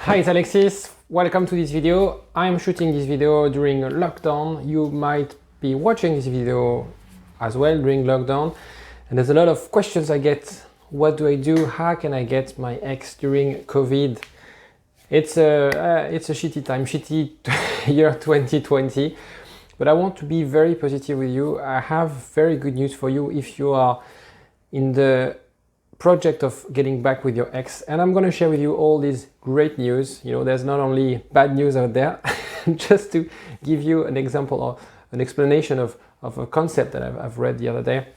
Hi, it's Alexis. Welcome to this video. I'm shooting this video during a lockdown. You might be watching this video as well during lockdown. And there's a lot of questions I get. What do I do? How can I get my ex during COVID? It's a shitty time, shitty year 2020. But I want to be very positive with you. I have very good news for you if you are in the project of getting back with your ex, and I'm going to share with you all these great news. You know, there's not only bad news out there. Just to give you an example or an explanation of a concept that I've read the other day.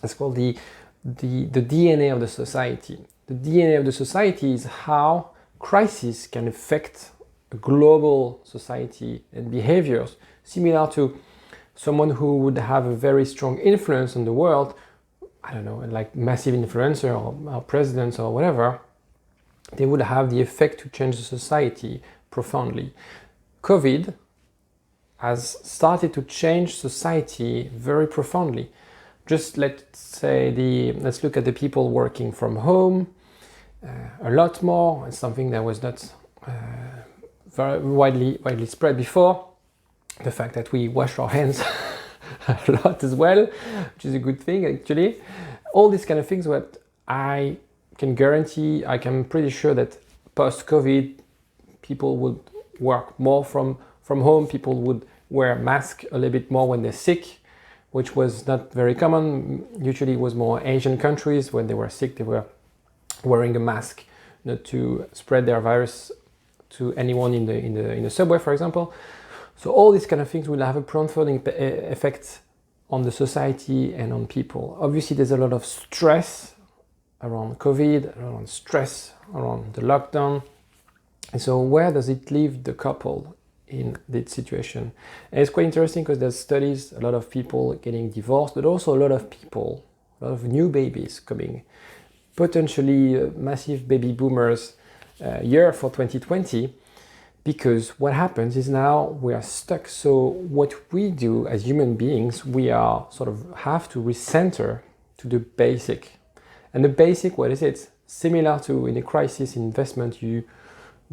It's called the DNA of the society. The DNA of the society is how crisis can affect a global society and behaviors, similar to someone who would have a very strong influence on the world. I don't know, like massive influencer or presidents or whatever, they would have the effect to change the society profoundly. COVID has started to change society very profoundly. Just let's look at the people working from home a lot more. It's something that was not very widely spread before. The fact that we wash our hands a lot as well, which is a good thing actually. All these kind of things, what I can guarantee, I'm pretty sure that post-COVID, people would work more from home. People would wear masks a little bit more when they're sick, which was not very common. Usually it was more Asian countries. When they were sick, they were wearing a mask not to spread their virus to anyone in the subway, for example. So all these kind of things will have a profound effect on the society and on people. Obviously, there's a lot of stress around COVID, around stress around the lockdown. And so where does it leave the couple in this situation? And it's quite interesting because there's studies, a lot of people getting divorced, but also a lot of new babies coming. Potentially massive baby boomers year for 2020. Because what happens is now we are stuck. So what we do as human beings, we are sort of have to recenter to the basic. And the basic, what is it? Similar to in a crisis investment, you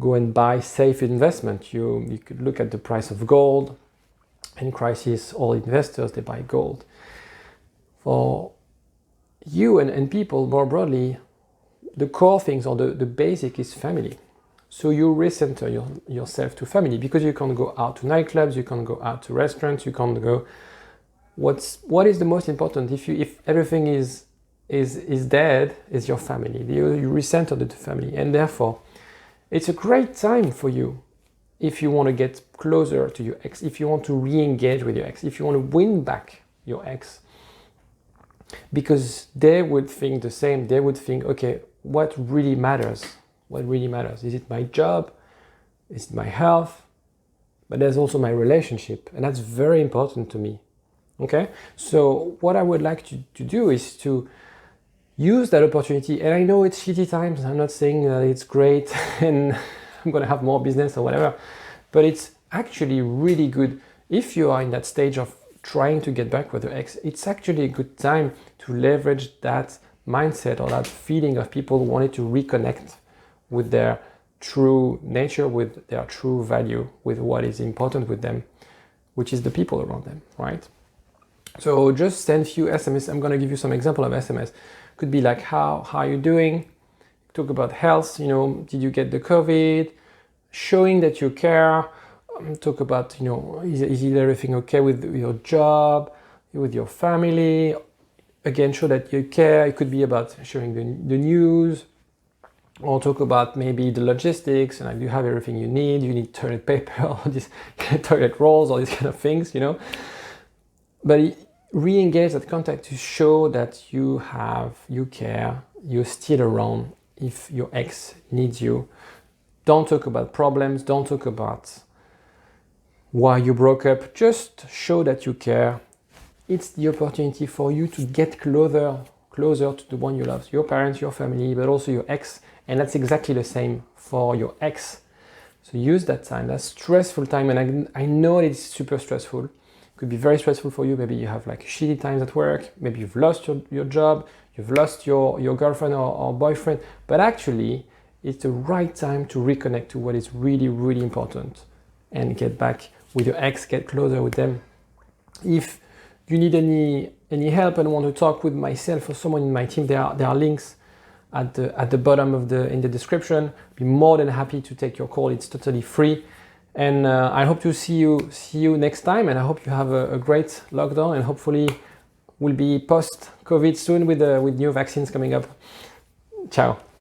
go and buy safe investment. You could look at the price of gold. In crisis, all investors, they buy gold. For you and people more broadly, the core things or the basic is family. So you recenter yourself to family because you can't go out to nightclubs, you can't go out to restaurants, you can't go. What is the most important? If everything is dead, is your family. You recenter the family, and therefore, it's a great time for you if you want to get closer to your ex, if you want to re-engage with your ex, if you want to win back your ex, because they would think the same. They would think, okay, what really matters? What really matters? Is it my job? Is it my health? But there's also my relationship, and that's very important to me. Okay? So what I would like to do is to use that opportunity. And I know it's shitty times. I'm not saying that it's great and I'm going to have more business or whatever. But it's actually really good if you are in that stage of trying to get back with your ex. It's actually a good time to leverage that mindset or that feeling of people who wanted to reconnect with their true nature, with their true value, with what is important with them, which is the people around them, right? So just send few SMS. I'm going to give you some example of SMS. Could be like, how are you doing? Talk about health, did you get the COVID? Showing that you care. Talk about, is everything okay with your job, with your family? Again, show that you care. It could be about sharing the news, or talk about maybe the logistics, and like, do you have everything you need toilet paper, or these toilet rolls, all these kind of things, But re-engage that contact to show that you care, you're still around if your ex needs you. Don't talk about problems, don't talk about why you broke up, just show that you care. It's the opportunity for you to get closer to the one you love, your parents, your family, but also your ex. And that's exactly the same for your ex. So use that time, that stressful time. And I know it's super stressful. It could be very stressful for you. Maybe you have like shitty times at work. Maybe you've lost your job. You've lost your girlfriend or boyfriend. But actually, it's the right time to reconnect to what is really, really important and get back with your ex, get closer with them. If you need any help and want to talk with myself or someone in my team, there are links at the bottom of in the description. Be more than happy to take your call. It's totally free. And I hope to see you next time, and I hope you have a great lockdown, and hopefully we'll be post-COVID soon with new vaccines coming up. Ciao.